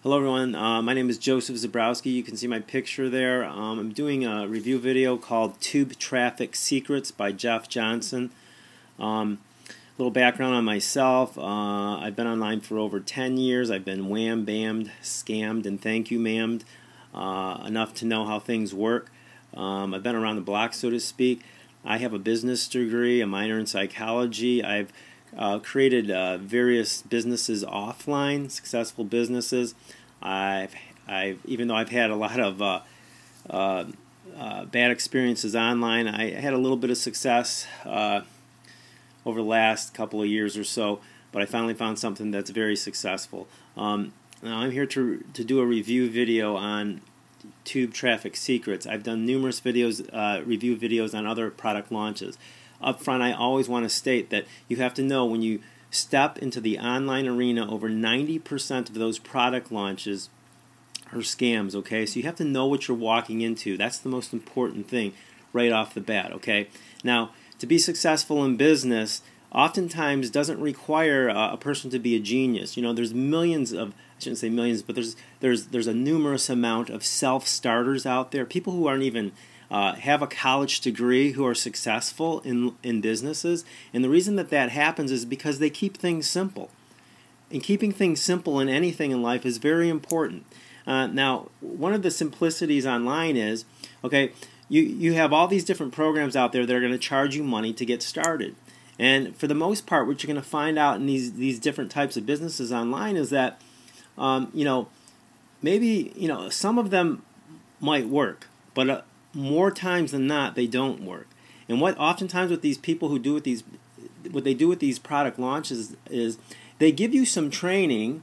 Hello everyone, my name is Joseph Zabrowski. You can see my picture there. I'm doing a review video called Tube Traffic Secrets by Jeff Johnson. A little background on myself. I've been online for over 10 years. I've been wham, bammed, scammed, and thank you ma'amed enough to know how things work. I've been around the block, so to speak. I have a business degree, a minor in psychology. I've created various businesses offline, successful businesses. Even though I've had a lot of bad experiences online, I had a little bit of success over the last couple of years or so, but I finally found something that's very successful. Now I'm here to do a review video on Tube Traffic Secrets. I've done numerous videos, review videos on other product launches. Up front, I always want to state that you have to know when you step into the online arena, over 90% of those product launches are scams, okay? So you have to know what you're walking into. That's the most important thing right off the bat, okay? Now, to be successful in business, oftentimes doesn't require a person to be a genius. You know, there's millions of, I shouldn't say millions, but there's a numerous amount of self-starters out there, people who aren't even have a college degree, who are successful in businesses. And the reason that happens is because they keep things simple. And keeping things simple in anything in life is very important. Now, one of the simplicities online is, okay, you have all these different programs out there that are going to charge you money to get started. And for the most part, what you're going to find out in these different types of businesses online is that, maybe, some of them might work, but more times than not, they don't work. And what oftentimes with these people who do what they do with these product launches is they give you some training,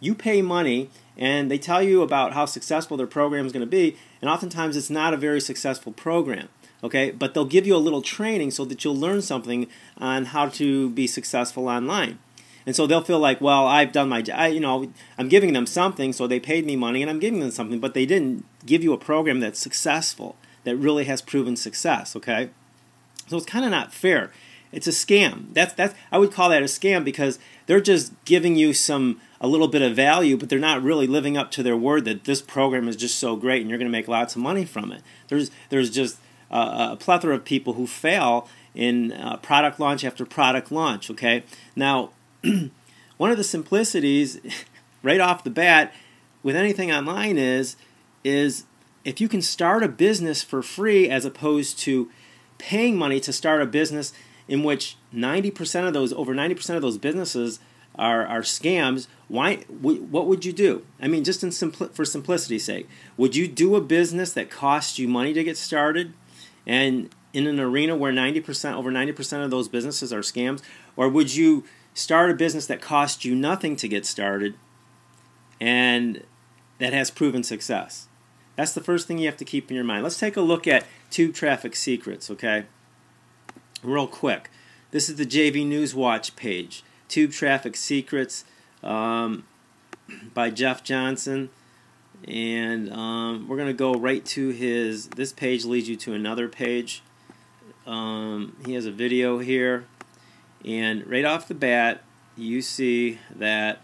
you pay money, and they tell you about how successful their program is going to be, and oftentimes it's not a very successful program. Okay, but they'll give you a little training so that you'll learn something on how to be successful online. And so they'll feel like, well, I've done my job. I'm giving them something, so they paid me money, and I'm giving them something, but they didn't give you a program that's successful, that really has proven success, okay? So it's kind of not fair. It's a scam. I would call that a scam because they're just giving you a little bit of value, but they're not really living up to their word that this program is just so great and you're going to make lots of money from it. There's just a plethora of people who fail in product launch after product launch, okay? Now, one of the simplicities right off the bat with anything online is if you can start a business for free as opposed to paying money to start a business in which over 90% of those businesses are scams, what would you do? I mean, just for simplicity's sake, would you do a business that costs you money to get started and in an arena where over 90% of those businesses are scams? Or would you start a business that costs you nothing to get started and that has proven success? That's the first thing you have to keep in your mind. Let's take a look at Tube Traffic Secrets, okay? Real quick. This is the JV News Watch page. Tube Traffic Secrets by Jeff Johnson. And we're going to go right to this page leads you to another page. He has a video here. And right off the bat, you see that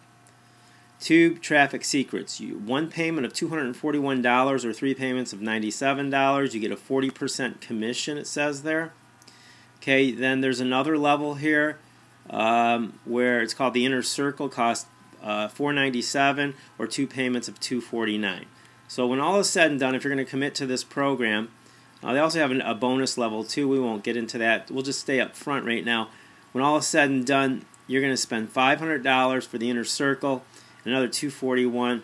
Tube Traffic Secrets. One payment of $241 or three payments of $97. You get a 40% commission, it says there. Okay, then there's another level here where it's called the Inner Circle, cost $497 or two payments of $249. So when all is said and done, if you're going to commit to this program, they also have a bonus level too. We won't get into that. We'll just stay up front right now. When all is said and done, you're going to spend $500 for the Inner Circle, another $241.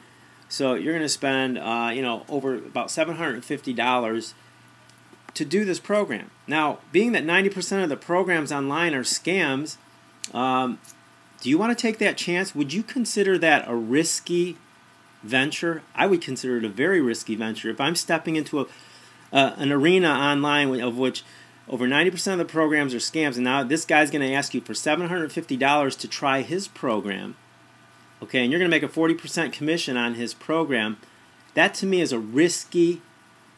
So you're going to spend over about $750 to do this program. Now, being that 90% of the programs online are scams, do you want to take that chance? Would you consider that a risky venture? I would consider it a very risky venture. If I'm stepping into an arena online of which over 90% of the programs are scams, and now this guy's going to ask you for $750 to try his program, okay, and you're going to make a 40% commission on his program, that to me is a risky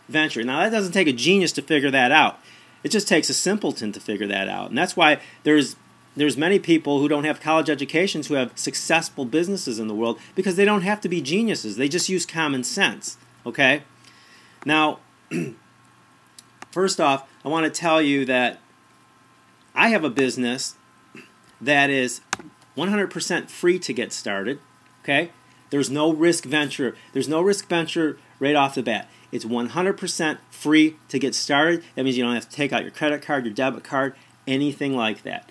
venture. Now, that doesn't take a genius to figure that out. It just takes a simpleton to figure that out. And that's why there's there's many people who don't have college educations who have successful businesses in the world because they don't have to be geniuses. They just use common sense. Okay? Now, first off, I want to tell you that I have a business that is 100% free to get started. Okay? There's no risk venture. There's no risk venture right off the bat. It's 100% free to get started. That means you don't have to take out your credit card, your debit card, anything like that.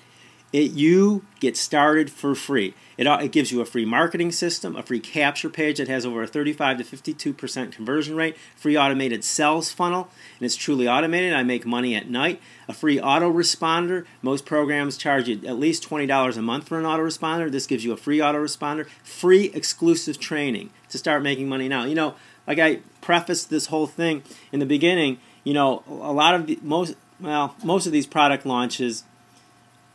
You get started for free. It gives you a free marketing system, a free capture page that has over a 35 to 52% conversion rate, free automated sales funnel, and it's truly automated. I make money at night. A free autoresponder. Most programs charge you at least $20 a month for an autoresponder. This gives you a free autoresponder. Free exclusive training to start making money now. You know, like I prefaced this whole thing in the beginning, you know, a lot of most of these product launches,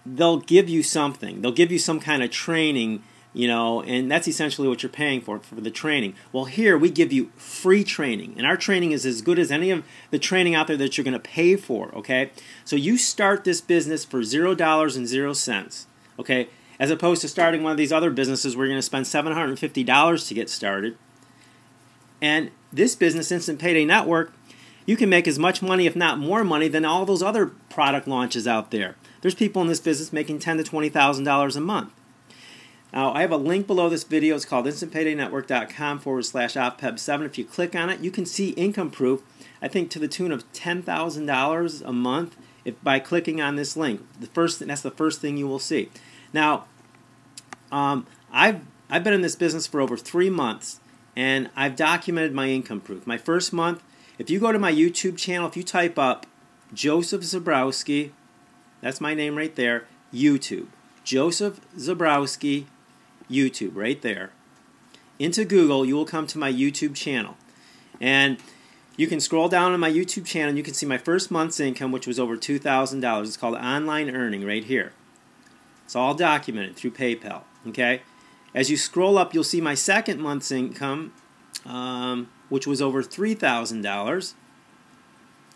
they'll give you something. They'll give you some kind of training, you know, and that's essentially what you're paying for the training. Well, here we give you free training, and our training is as good as any of the training out there that you're going to pay for, okay? So you start this business for $0.00, okay, as opposed to starting one of these other businesses where you're going to spend $750 to get started. And this business, Instant Payday Network, you can make as much money, if not more money, than all those other product launches out there. There's people in this business making $10,000 to $20,000 a month. Now, I have a link below this video. It's called instantpaydaynetwork.com/OPPEB7. If you click on it, you can see income proof, I think to the tune of $10,000 a month by clicking on this link. That's the first thing you will see. Now, I've been in this business for over 3 months, and I've documented my income proof. My first month, if you go to my YouTube channel, if you type up Joseph Zebrowski, that's my name right there, YouTube. Joseph Zebrowski, YouTube, right there. Into Google, you will come to my YouTube channel. And you can scroll down on my YouTube channel and you can see my first month's income, which was over $2,000. It's called Online Earning right here. It's all documented through PayPal. Okay? As you scroll up, you'll see my second month's income, which was over $3,000.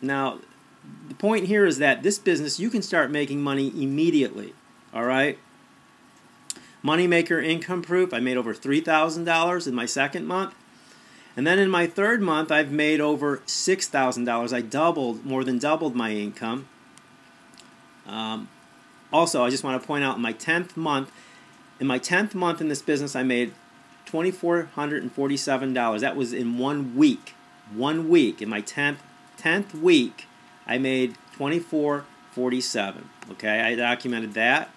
Now, the point here is that this business, you can start making money immediately. All right? Moneymaker income proof, I made over $3,000 in my second month. And then in my third month, I've made over $6,000. I more than doubled my income. Also, I just want to point out in my 10th month in this business, I made $2,447. That was in 1 week. 1 week. In my 10th week, I made $2,447. Okay, I documented that.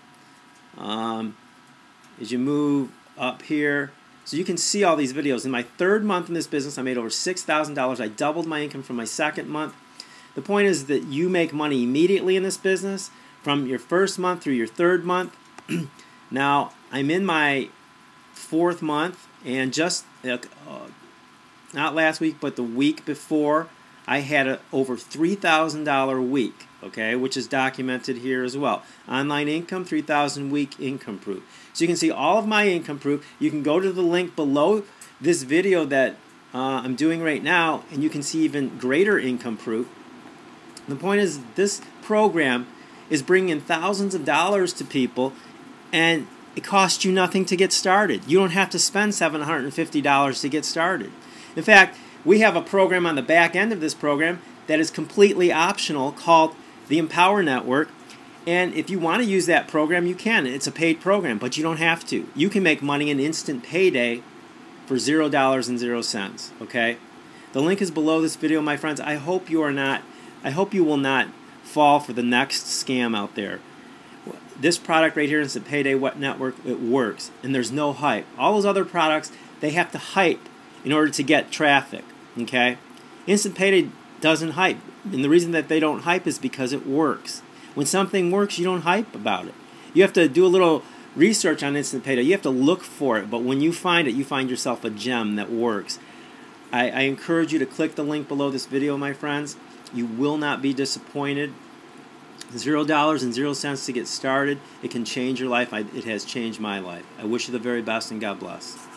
As you move up here, so you can see all these videos. In my third month in this business, I made over $6,000. I doubled my income from my second month. The point is that you make money immediately in this business from your first month through your third month. Now, I'm in my fourth month, and just not last week, but the week before, I had over $3,000 week, okay, which is documented here as well. Online income, 3,000 week income proof. So you can see all of my income proof. You can go to the link below this video that I'm doing right now, and you can see even greater income proof. The point is, this program is bringing in thousands of dollars to people, and it costs you nothing to get started. You don't have to spend $750 to get started. In fact, we have a program on the back end of this program that is completely optional called the Empower Network. And if you want to use that program, you can. It's a paid program, but you don't have to. You can make money in Instant Payday for $0.00. Okay? The link is below this video, my friends. I hope you will not fall for the next scam out there. This product right here, Instant Payday Network, it works, and there's no hype. All those other products, they have to hype in order to get traffic. Okay? Instant Payday doesn't hype, and the reason that they don't hype is because it works. When something works, you don't hype about it. You have to do a little research on Instant Payday. You have to look for it, but when you find it, you find yourself a gem that works. I encourage you to click the link below this video, my friends. You will not be disappointed. $0.00 to get started. It can change your life. It has changed my life. I wish you the very best, and God bless.